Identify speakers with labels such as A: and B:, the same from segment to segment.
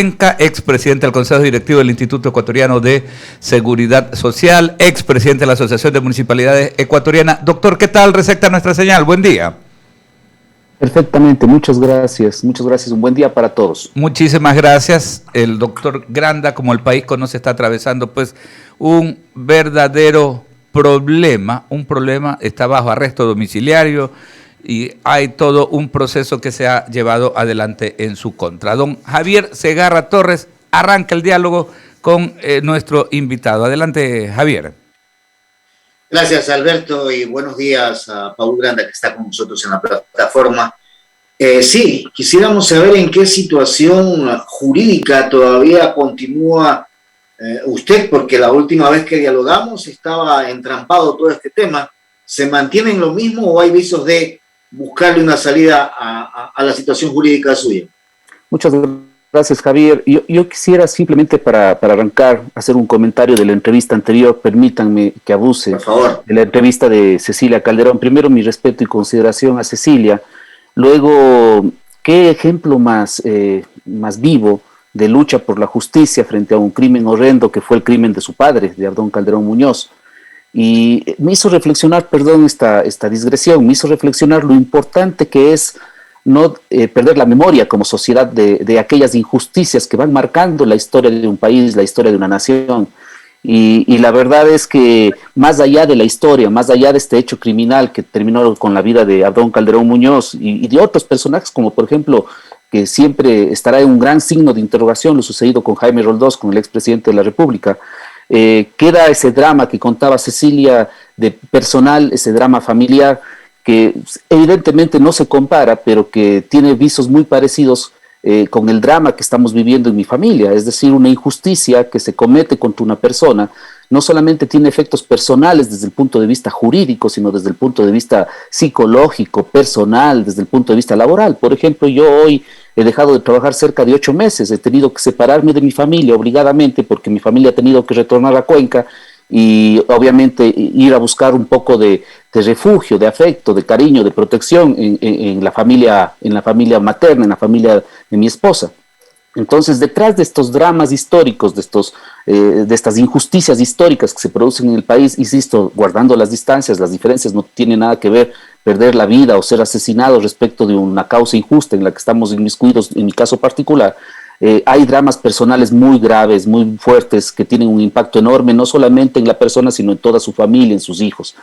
A: Cuenca, expresidente del Consejo Directivo del Instituto Ecuatoriano de Seguridad Social, expresidente de la Asociación de Municipalidades Ecuatoriana. Doctor, ¿qué tal? Receta nuestra señal. Buen día.
B: Perfectamente, muchas gracias, un buen día para todos.
A: Muchísimas gracias. El doctor Granda, como el país conoce, está atravesando pues un verdadero problema, está bajo arresto domiciliario y hay todo un proceso que se ha llevado adelante en su contra. Don Javier Segarra Torres, arranca el diálogo con nuestro invitado. Adelante, Javier.
C: Gracias, Alberto, y buenos días a Paul Granda, que está con nosotros en la plataforma. Sí, quisiéramos saber en qué situación jurídica todavía continúa usted, porque la última vez que dialogamos estaba entrampado todo este tema. ¿Se mantiene en lo mismo o hay visos de buscarle una salida a la situación jurídica suya?
B: Muchas gracias, Javier. Yo quisiera simplemente para arrancar, hacer un comentario de la entrevista anterior. Permítanme que abuse, por favor, de la entrevista de Cecilia Calderón. Primero, mi respeto y consideración a Cecilia. Luego, qué ejemplo más vivo de lucha por la justicia frente a un crimen horrendo que fue el crimen de su padre, de Abdón Calderón Muñoz. Y me hizo reflexionar, perdón esta digresión, me hizo reflexionar lo importante que es no perder la memoria como sociedad de aquellas injusticias que van marcando la historia de un país, la historia de una nación. Y la verdad es que más allá de la historia, más allá de este hecho criminal que terminó con la vida de Abdón Calderón Muñoz y de otros personajes, como por ejemplo, que siempre estará en un gran signo de interrogación lo sucedido con Jaime Roldós, con el expresidente de la República, queda ese drama que contaba Cecilia de personal, ese drama familiar, que evidentemente no se compara, pero que tiene visos muy parecidos con el drama que estamos viviendo en mi familia, es decir, una injusticia que se comete contra una persona, no solamente tiene efectos personales desde el punto de vista jurídico, sino desde el punto de vista psicológico, personal, desde el punto de vista laboral. Por ejemplo, yo hoy he dejado de trabajar cerca de 8 meses, he tenido que separarme de mi familia obligadamente porque mi familia ha tenido que retornar a Cuenca y obviamente ir a buscar un poco de refugio, de afecto, de cariño, de protección en la familia materna, en la familia de mi esposa. Entonces, detrás de estos dramas históricos, de estas injusticias históricas que se producen en el país, insisto, guardando las distancias, las diferencias no tienen nada que ver perder la vida o ser asesinado respecto de una causa injusta en la que estamos inmiscuidos, en mi caso particular. Hay dramas personales muy graves, muy fuertes, que tienen un impacto enorme, no solamente en la persona, sino en toda su familia, en sus hijos.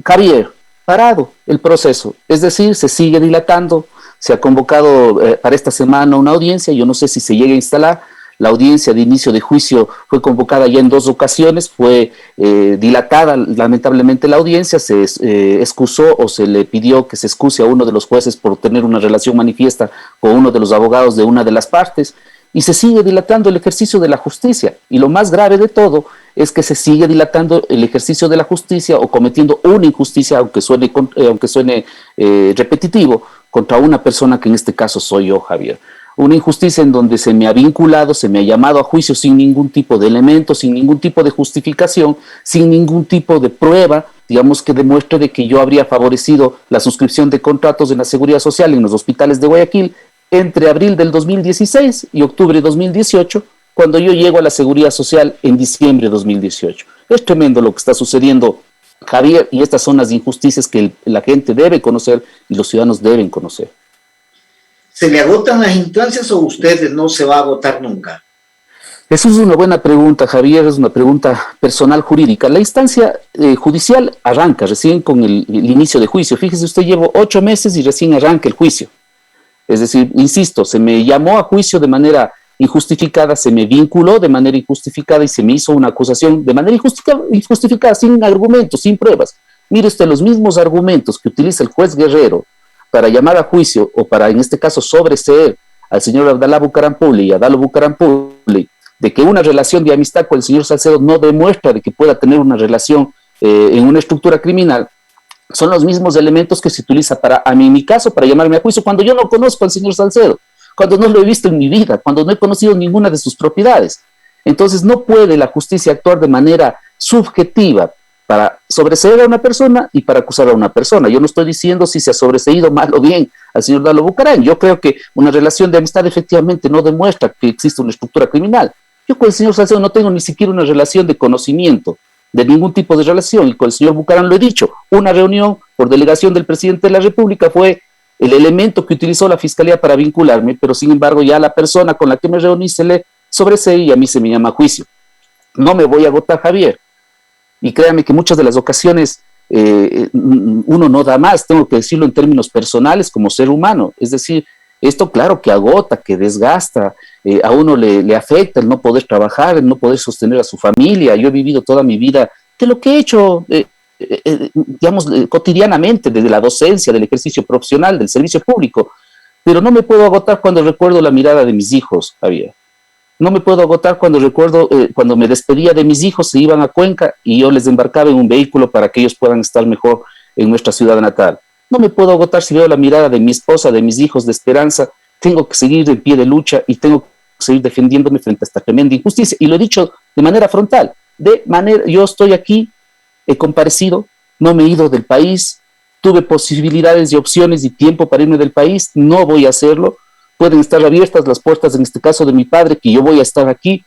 B: Javier, parado el proceso, es decir, se sigue dilatando, se ha convocado para esta semana una audiencia, yo no sé si se llega a instalar. La audiencia de inicio de juicio fue convocada ya en 2 ocasiones, fue dilatada lamentablemente la audiencia, se excusó o se le pidió que se excuse a uno de los jueces por tener una relación manifiesta con uno de los abogados de una de las partes, y se sigue dilatando el ejercicio de la justicia. Y lo más grave de todo es que se sigue dilatando el ejercicio de la justicia o cometiendo una injusticia, aunque suene repetitivo, contra una persona que en este caso soy yo, Javier. Una injusticia en donde se me ha vinculado, se me ha llamado a juicio sin ningún tipo de elemento, sin ningún tipo de justificación, sin ningún tipo de prueba, digamos, que demuestre de que yo habría favorecido la suscripción de contratos en la Seguridad Social en los hospitales de Guayaquil entre abril del 2016 y octubre de 2018, cuando yo llego a la Seguridad Social en diciembre de 2018. Es tremendo lo que está sucediendo, Javier, y estas son las injusticias que la gente debe conocer y los ciudadanos deben conocer.
C: ¿Se le agotan las instancias o usted no se va a agotar nunca?
B: Esa es una buena pregunta, Javier, es una pregunta personal jurídica. La instancia judicial arranca recién con el inicio de juicio. Fíjese usted, llevo 8 meses y recién arranca el juicio. Es decir, insisto, se me llamó a juicio de manera injustificada, se me vinculó de manera injustificada y se me hizo una acusación de manera injustificada, sin argumentos, sin pruebas. Mire usted, los mismos argumentos que utiliza el juez Guerrero para llamar a juicio o para, en este caso, sobreseer al señor Abdalá Bucarampuli y a Dalo Bucarampuli de que una relación de amistad con el señor Salcedo no demuestra de que pueda tener una relación en una estructura criminal, son los mismos elementos que se utiliza en mi caso, para llamarme a juicio cuando yo no conozco al señor Salcedo, cuando no lo he visto en mi vida, cuando no he conocido ninguna de sus propiedades. Entonces no puede la justicia actuar de manera subjetiva, para sobreseer a una persona y para acusar a una persona. Yo no estoy diciendo si se ha sobreseído mal o bien al señor Dalo Bucaram. Yo creo que una relación de amistad efectivamente no demuestra que existe una estructura criminal. Yo con el señor Salcedo no tengo ni siquiera una relación de conocimiento, de ningún tipo de relación, y con el señor Bucaram lo he dicho. Una reunión por delegación del presidente de la República fue el elemento que utilizó la Fiscalía para vincularme, pero sin embargo ya la persona con la que me reuní se le sobreseí y a mí se me llama a juicio. No me voy a agotar, Javier. Y créame que muchas de las ocasiones uno no da más, tengo que decirlo en términos personales como ser humano. Es decir, esto claro que agota, que desgasta, a uno le afecta el no poder trabajar, el no poder sostener a su familia. Yo he vivido toda mi vida de lo que he hecho, digamos, cotidianamente, desde la docencia, del ejercicio profesional, del servicio público, pero no me puedo agotar cuando recuerdo la mirada de mis hijos, Javier. No me puedo agotar cuando recuerdo cuando me despedía de mis hijos, se iban a Cuenca y yo les embarcaba en un vehículo para que ellos puedan estar mejor en nuestra ciudad natal. No me puedo agotar si veo la mirada de mi esposa, de mis hijos, de esperanza. Tengo que seguir en pie de lucha y tengo que seguir defendiéndome frente a esta tremenda injusticia. Y lo he dicho de manera frontal. Yo estoy aquí, he comparecido, no me he ido del país, tuve posibilidades y opciones y tiempo para irme del país, no voy a hacerlo. Pueden estar abiertas las puertas, en este caso de mi padre, que yo voy a estar aquí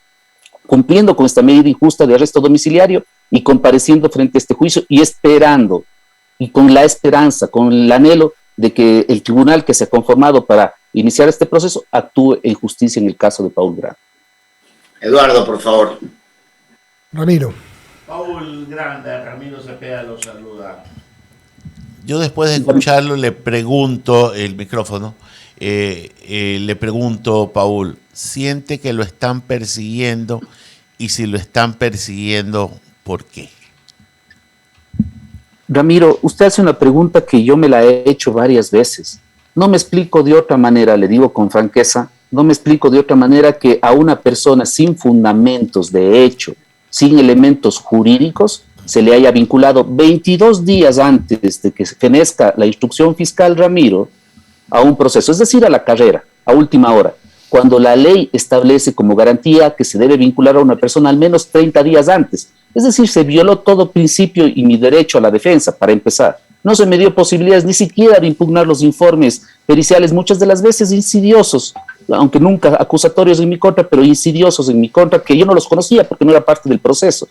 B: cumpliendo con esta medida injusta de arresto domiciliario y compareciendo frente a este juicio y esperando, y con la esperanza, con el anhelo de que el tribunal que se ha conformado para iniciar este proceso actúe en justicia en el caso de Paul Granda.
C: Eduardo, por favor.
D: Ramiro.
E: Paul Granda, Ramiro Cepeda lo saluda. Yo después de escucharlo le pregunto, el micrófono, le pregunto, Paul, ¿siente que lo están persiguiendo? Y si lo están persiguiendo, ¿por qué?
B: Ramiro, usted hace una pregunta que yo me la he hecho varias veces. No me explico de otra manera, le digo con franqueza, no me explico de otra manera que a una persona sin fundamentos de hecho, sin elementos jurídicos, se le haya vinculado 22 días antes de que se fenezca la instrucción fiscal, Ramiro, a un proceso, es decir, a la carrera, a última hora, cuando la ley establece como garantía que se debe vincular a una persona al menos 30 días antes. Es decir, se violó todo principio y mi derecho a la defensa, para empezar. No se me dio posibilidades ni siquiera de impugnar los informes periciales, muchas de las veces insidiosos, aunque nunca acusatorios en mi contra, pero insidiosos en mi contra, que yo no los conocía porque no era parte del proceso.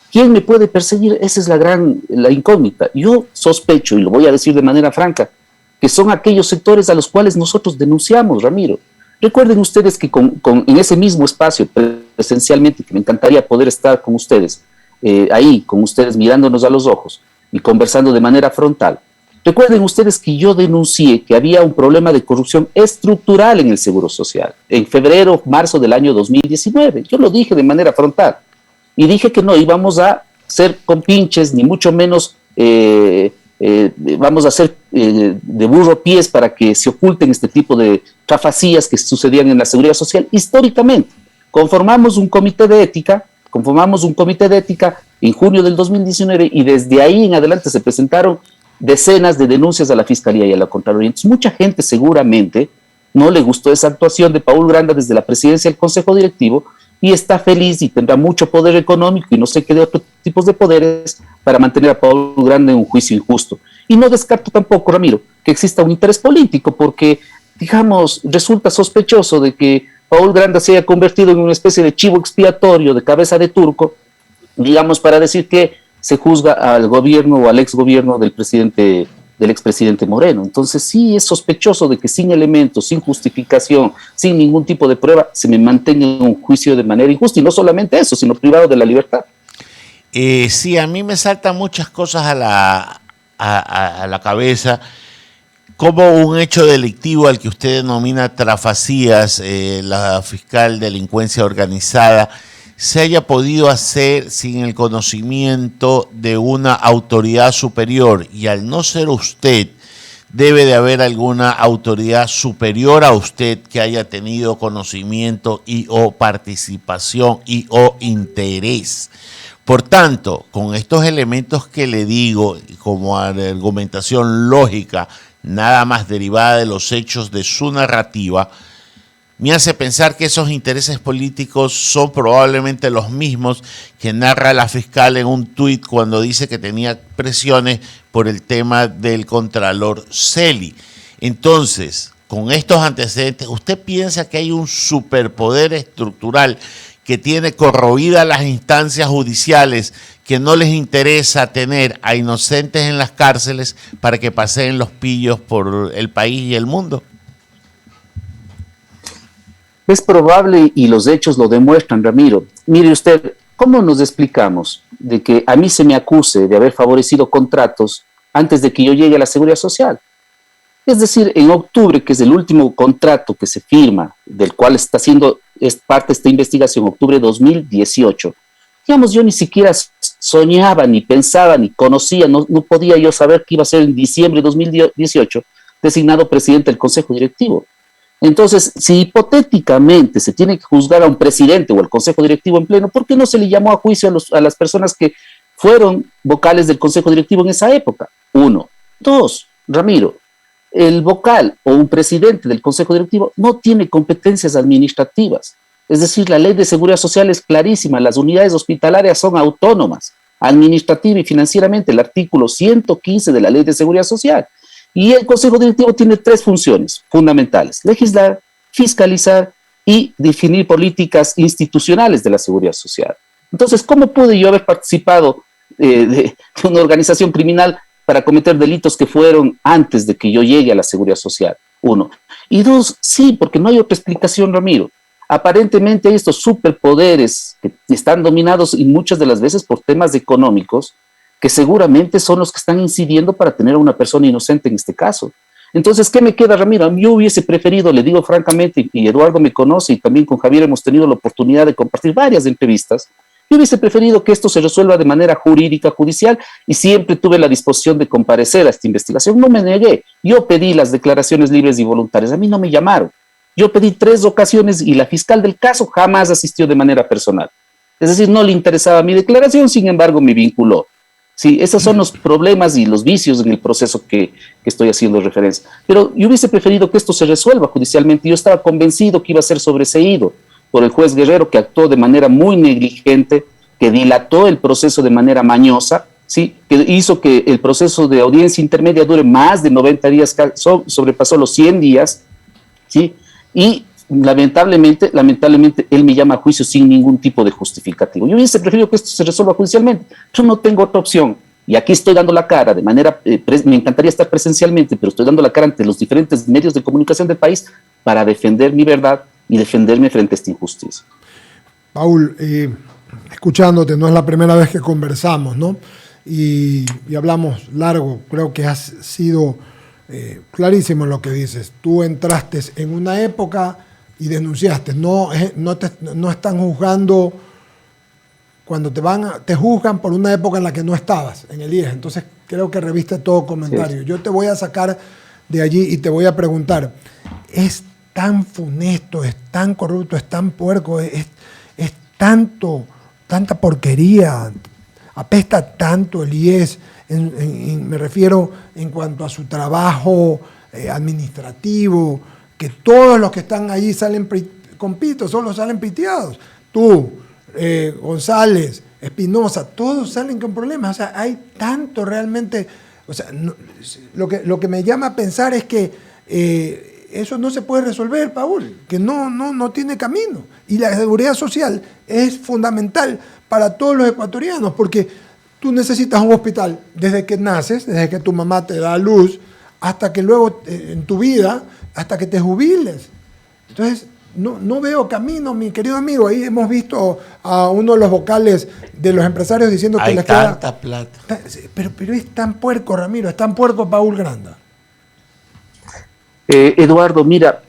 B: ¿Quién me puede perseguir? Esa es la incógnita. Yo sospecho, y lo voy a decir de manera franca, que son aquellos sectores a los cuales nosotros denunciamos, Ramiro. Recuerden ustedes que en ese mismo espacio, presencialmente, que me encantaría poder estar con ustedes, ahí, con ustedes mirándonos a los ojos y conversando de manera frontal. Recuerden ustedes que yo denuncié que había un problema de corrupción estructural en el Seguro Social, en febrero, marzo del año 2019. Yo lo dije de manera frontal y dije que no íbamos a ser compinches, ni mucho menos vamos a hacer de burro pies para que se oculten este tipo de trafacías que sucedían en la seguridad social históricamente. Conformamos un comité de ética en junio del 2019 y desde ahí en adelante se presentaron decenas de denuncias a la Fiscalía y a la Contraloría. Entonces, mucha gente seguramente no le gustó esa actuación de Paul Granda desde la presidencia del Consejo Directivo y está feliz y tendrá mucho poder económico y no sé qué de otros tipos de poderes para mantener a Paul Granda en un juicio injusto. Y no descarto tampoco, Ramiro, que exista un interés político porque, digamos, resulta sospechoso de que Paul Granda se haya convertido en una especie de chivo expiatorio, de cabeza de turco, digamos, para decir que se juzga al gobierno o al exgobierno del expresidente Moreno. Entonces sí es sospechoso de que sin elementos, sin justificación, sin ningún tipo de prueba, se me mantenga en un juicio de manera injusta, y no solamente eso, sino privado de la libertad.
E: Sí, a mí me saltan muchas cosas a la cabeza, como un hecho delictivo al que usted denomina trafacías, la fiscal delincuencia organizada, se haya podido hacer sin el conocimiento de una autoridad superior, y al no ser usted, debe de haber alguna autoridad superior a usted que haya tenido conocimiento y o participación y o interés. Por tanto, con estos elementos que le digo, como argumentación lógica, nada más derivada de los hechos de su narrativa, me hace pensar que esos intereses políticos son probablemente los mismos que narra la fiscal en un tuit cuando dice que tenía presiones por el tema del contralor Celi. Entonces, con estos antecedentes, ¿usted piensa que hay un superpoder estructural que tiene corroídas las instancias judiciales, que no les interesa tener a inocentes en las cárceles para que paseen los pillos por el país y el mundo?
B: Es probable y los hechos lo demuestran, Ramiro. Mire usted, ¿cómo nos explicamos de que a mí se me acuse de haber favorecido contratos antes de que yo llegue a la Seguridad Social? Es decir, en octubre, que es el último contrato que se firma, del cual es parte de esta investigación, octubre de 2018, digamos, yo ni siquiera soñaba, ni pensaba, ni conocía, no podía yo saber que iba a ser en diciembre de 2018 designado presidente del Consejo Directivo. Entonces, si hipotéticamente se tiene que juzgar a un presidente o al Consejo Directivo en pleno, ¿por qué no se le llamó a juicio a las personas que fueron vocales del Consejo Directivo en esa época? 1. 2, Ramiro, el vocal o un presidente del Consejo Directivo no tiene competencias administrativas. Es decir, la ley de seguridad social es clarísima, las unidades hospitalarias son autónomas, administrativa y financieramente, el artículo 115 de la ley de seguridad social. Y el Consejo Directivo tiene 3 funciones fundamentales: legislar, fiscalizar y definir políticas institucionales de la seguridad social. Entonces, ¿cómo pude yo haber participado de una organización criminal para cometer delitos que fueron antes de que yo llegue a la seguridad social? 1. Y 2, sí, porque no hay otra explicación, Ramiro. Aparentemente hay estos superpoderes que están dominados y muchas de las veces por temas económicos, que seguramente son los que están incidiendo para tener a una persona inocente en este caso. Entonces, ¿qué me queda, Ramiro? Yo hubiese preferido, le digo francamente, y Eduardo me conoce, y también con Javier hemos tenido la oportunidad de compartir varias entrevistas, yo hubiese preferido que esto se resuelva de manera jurídica, judicial, y siempre tuve la disposición de comparecer a esta investigación. No me negué, yo pedí las declaraciones libres y voluntarias, a mí no me llamaron. Yo pedí 3 ocasiones y la fiscal del caso jamás asistió de manera personal. Es decir, no le interesaba mi declaración, sin embargo me vinculó. Sí, esos son los problemas y los vicios en el proceso que estoy haciendo referencia. Pero yo hubiese preferido que esto se resuelva judicialmente. Yo estaba convencido que iba a ser sobreseído por el juez Guerrero, que actuó de manera muy negligente, que dilató el proceso de manera mañosa, ¿sí? Que hizo que el proceso de audiencia intermedia dure más de 90 días, sobrepasó los 100 días, ¿sí? Y lamentablemente, él me llama a juicio sin ningún tipo de justificativo. Yo hubiese preferido que esto se resuelva judicialmente. Yo no tengo otra opción. Y aquí estoy dando la cara de manera, me encantaría estar presencialmente, pero estoy dando la cara ante los diferentes medios de comunicación del país para defender mi verdad y defenderme frente a esta injusticia.
D: Paul, escuchándote, no es la primera vez que conversamos, ¿no? Y hablamos largo, creo que has sido clarísimo en lo que dices. Tú entraste en una época y denunciaste, no están juzgando cuando te juzgan por una época en la que no estabas en el IES. Entonces creo que reviste todo comentario. Sí. Yo te voy a sacar de allí y te voy a preguntar, ¿es tan funesto, es tan corrupto, es tan puerco, es tanta porquería, apesta tanto el IES, me refiero en cuanto a su trabajo administrativo, que todos los que están allí salen con pito, solo salen piteados? Tú, González, Espinosa, todos salen con problemas. O sea, hay tanto realmente. O sea, lo que me llama a pensar es que eso no se puede resolver, Paul, que no tiene camino. Y la seguridad social es fundamental para todos los ecuatorianos, porque tú necesitas un hospital desde que naces, desde que tu mamá te da a luz, hasta que luego en tu vida, hasta que te jubiles. Entonces, no veo camino, mi querido amigo. Ahí hemos visto a uno de los vocales de los empresarios diciendo que les queda
E: tanta plata.
D: Pero es tan puerco, Ramiro, es tan puerco Paul Granda.
B: Eduardo, mira,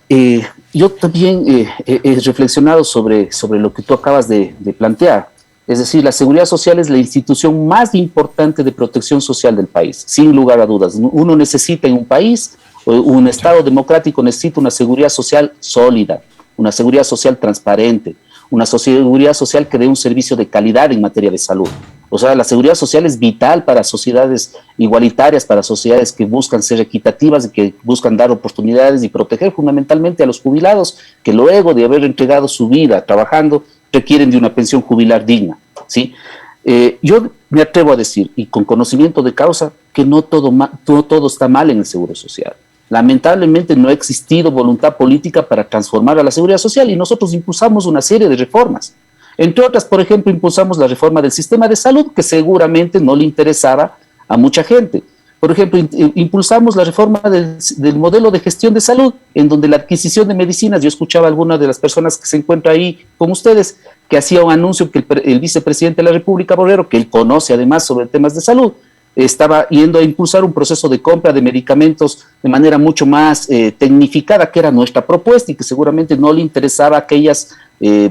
B: yo también he reflexionado sobre lo que tú acabas de plantear. Es decir, la seguridad social es la institución más importante de protección social del país, sin lugar a dudas. Uno necesita en un país, un Estado democrático necesita una seguridad social sólida, una seguridad social transparente, una seguridad social que dé un servicio de calidad en materia de salud. O sea, la seguridad social es vital para sociedades igualitarias, para sociedades que buscan ser equitativas y que buscan dar oportunidades y proteger fundamentalmente a los jubilados que luego de haber entregado su vida trabajando requieren de una pensión jubilar digna, ¿sí? Yo me atrevo a decir, y con conocimiento de causa, que no todo está mal en el Seguro Social. Lamentablemente no ha existido voluntad política para transformar a la seguridad social y nosotros impulsamos una serie de reformas. Entre otras, por ejemplo, impulsamos la reforma del sistema de salud, que seguramente no le interesaba a mucha gente. Por ejemplo, impulsamos la reforma del modelo de gestión de salud, en donde la adquisición de medicinas, yo escuchaba a algunas de las personas que se encuentran ahí con ustedes, que hacía un anuncio que el vicepresidente de la República, Borrero, que él conoce además sobre temas de salud, estaba yendo a impulsar un proceso de compra de medicamentos de manera mucho más tecnificada, que era nuestra propuesta y que seguramente no le interesaba a aquellas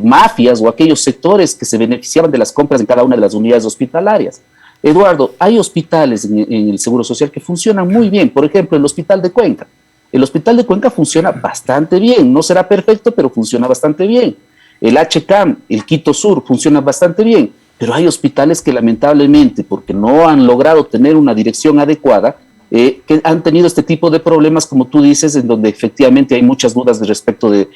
B: mafias o aquellos sectores que se beneficiaban de las compras en cada una de las unidades hospitalarias. Eduardo, hay hospitales en el Seguro Social que funcionan muy bien. Por ejemplo, el Hospital de Cuenca. El Hospital de Cuenca funciona bastante bien. No será perfecto, pero funciona bastante bien. El HCAM, el Quito Sur, funciona bastante bien. Pero hay hospitales que lamentablemente, porque no han logrado tener una dirección adecuada, que han tenido este tipo de problemas, como tú dices, en donde efectivamente hay muchas dudas respecto de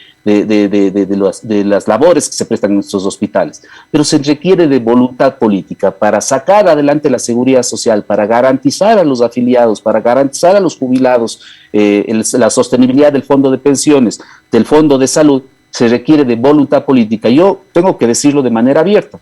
B: las labores que se prestan en estos hospitales. Pero se requiere de voluntad política para sacar adelante la seguridad social, para garantizar a los afiliados, para garantizar a los jubilados la sostenibilidad del fondo de pensiones, del fondo de salud. Se requiere de voluntad política. Yo tengo que decirlo de manera abierta.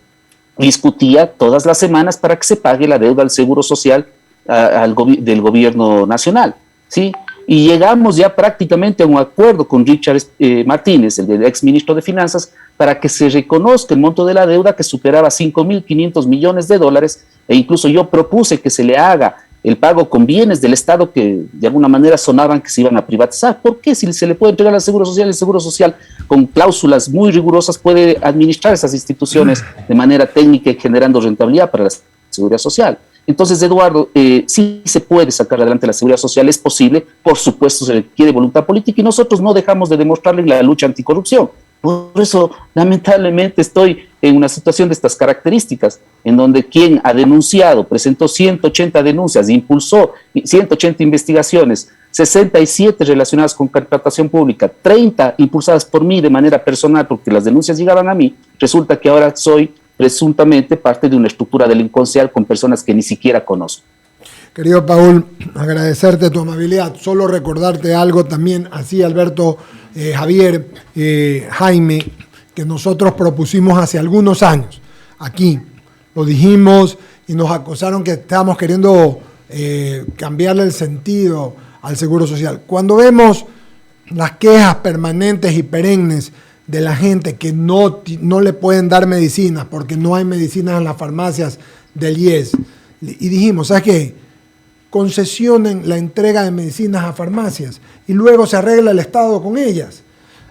B: Discutía todas las semanas para que se pague la deuda al Seguro Social del gobierno nacional, ¿sí? Y llegamos ya prácticamente a un acuerdo con Richard Martínez, el ex ministro de Finanzas, para que se reconozca el monto de la deuda que superaba 5.500 millones de dólares, e incluso yo propuse que se le haga el pago con bienes del Estado que de alguna manera sonaban que se iban a privatizar. ¿Por qué? Si se le puede entregar al Seguro Social, el Seguro Social con cláusulas muy rigurosas puede administrar esas instituciones de manera técnica y generando rentabilidad para la seguridad social. Entonces, Eduardo, sí se puede sacar adelante la seguridad social, es posible, por supuesto se requiere voluntad política y nosotros no dejamos de demostrarle la lucha anticorrupción. Por eso, lamentablemente, estoy en una situación de estas características, en donde quien ha denunciado, presentó 180 denuncias, impulsó 180 investigaciones, 67 relacionadas con contratación pública, 30 impulsadas por mí de manera personal, porque las denuncias llegaban a mí, resulta que ahora soy presuntamente parte de una estructura delincuencial con personas que ni siquiera conozco.
D: Querido Paul, agradecerte tu amabilidad, solo recordarte algo también, así Alberto, Javier, Jaime, que nosotros propusimos hace algunos años, aquí, lo dijimos y nos acusaron que estábamos queriendo cambiarle el sentido al Seguro Social. Cuando vemos las quejas permanentes y perennes de la gente que no le pueden dar medicinas porque no hay medicinas en las farmacias del IES. Y dijimos, ¿sabes qué? Concesionen la entrega de medicinas a farmacias y luego se arregla el Estado con ellas.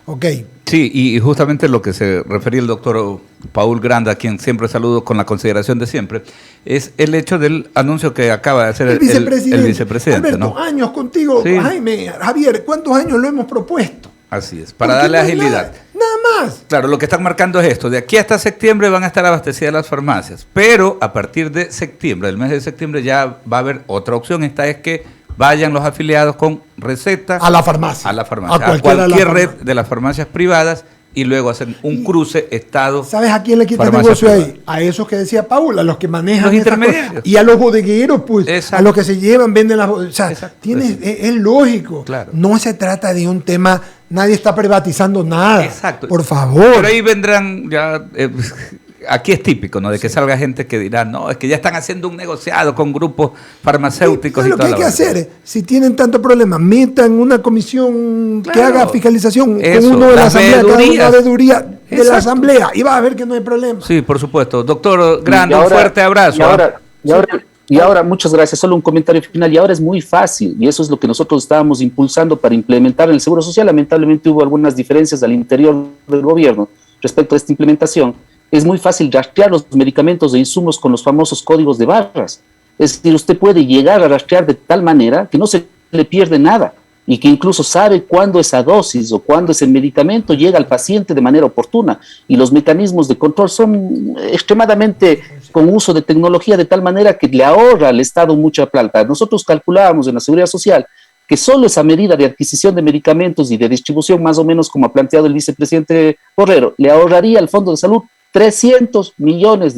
D: Ok.
A: Sí, y justamente lo que se refería el doctor Paul Granda, a quien siempre saludo con la consideración de siempre, es el hecho del anuncio que acaba de hacer el vicepresidente.
D: Alberto, ¿no? Años contigo, sí. Jaime, Javier, ¿cuántos años lo hemos propuesto?
A: Así es, para darle agilidad.
D: Nada más.
A: Claro, lo que están marcando es esto. De aquí hasta septiembre van a estar abastecidas las farmacias. Pero a partir de septiembre, el mes de septiembre, ya va a haber otra opción. Esta es que vayan los afiliados con receta
D: a la farmacia.
A: A cualquier red de las farmacias privadas y luego hacen un cruce Estado.
D: ¿Sabes a quién le quita negocio ahí? A esos que decía Paula, a los que manejan
A: los intermediarios.
D: Y a los bodegueros, pues, exacto. A los que se llevan, venden las... O sea, es lógico.
A: Claro.
D: No se trata de un tema... Nadie está privatizando nada.
A: Exacto.
D: Por favor.
A: Pero ahí vendrán ya... aquí es típico, ¿no? De que salga gente que dirá, no, es que ya están haciendo un negociado con grupos farmacéuticos y
D: lo que hay que hacer, si tienen tanto problema, metan una comisión que haga fiscalización con uno de la asamblea, una veeduría de la asamblea, y va a ver que no hay problema.
A: Sí, por supuesto. Doctor Grande, un fuerte abrazo.
B: Y ahora, muchas gracias. Solo un comentario final. Y ahora es muy fácil, y eso es lo que nosotros estábamos impulsando para implementar en el Seguro Social. Lamentablemente hubo algunas diferencias al interior del gobierno respecto a esta implementación. Es muy fácil rastrear los medicamentos e insumos con los famosos códigos de barras. Es decir, usted puede llegar a rastrear de tal manera que no se le pierde nada y que incluso sabe cuándo esa dosis o cuándo ese medicamento llega al paciente de manera oportuna. Y los mecanismos de control son extremadamente con uso de tecnología de tal manera que le ahorra al Estado mucha plata. Nosotros calculábamos en la Seguridad Social que solo esa medida de adquisición de medicamentos y de distribución, más o menos como ha planteado el vicepresidente Borrero, le ahorraría al Fondo de Salud $300 millones.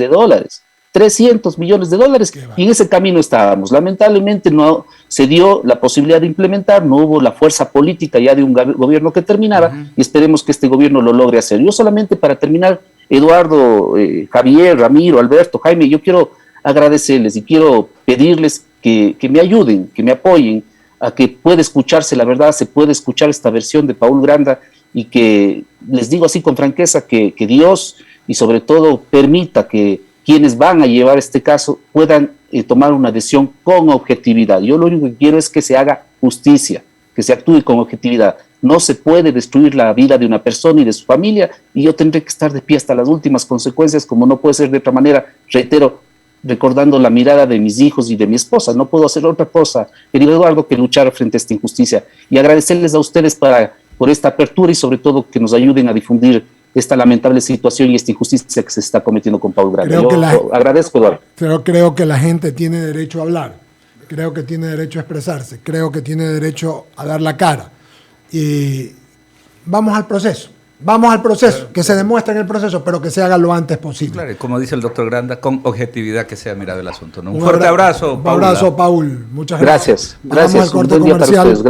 B: 300 millones de dólares, y en ese camino estábamos. Lamentablemente no se dio la posibilidad de implementar, no hubo la fuerza política ya de un gobierno que terminara, y esperemos que este gobierno lo logre hacer. Yo solamente para terminar, Eduardo, Javier, Ramiro, Alberto, Jaime, yo quiero agradecerles y quiero pedirles que me ayuden, que me apoyen a que pueda escucharse la verdad, se puede escuchar esta versión de Paul Granda, y que les digo así con franqueza que Dios y sobre todo permita que quienes van a llevar este caso puedan tomar una decisión con objetividad. Yo lo único que quiero es que se haga justicia, que se actúe con objetividad. No se puede destruir la vida de una persona y de su familia, y yo tendré que estar de pie hasta las últimas consecuencias, como no puede ser de otra manera. Reitero, recordando la mirada de mis hijos y de mi esposa, no puedo hacer otra cosa, querido Eduardo, que luchar frente a esta injusticia, y agradecerles a ustedes por esta apertura, y sobre todo que nos ayuden a difundir esta lamentable situación y esta injusticia que se está cometiendo con Paul Granda. Yo agradezco, Eduardo.
D: Creo que la gente tiene derecho a hablar, creo que tiene derecho a expresarse, creo que tiene derecho a dar la cara. Y vamos al proceso, que se demuestre en el proceso, pero que se haga lo antes posible.
A: Claro, como dice el doctor Granda, con objetividad que sea mirado el asunto, ¿no? Un fuerte abrazo,
D: Paul. Un abrazo, Paul. Muchas
B: gracias.
D: Vamos al corte
B: Un buen día
D: comercial.
B: para ustedes.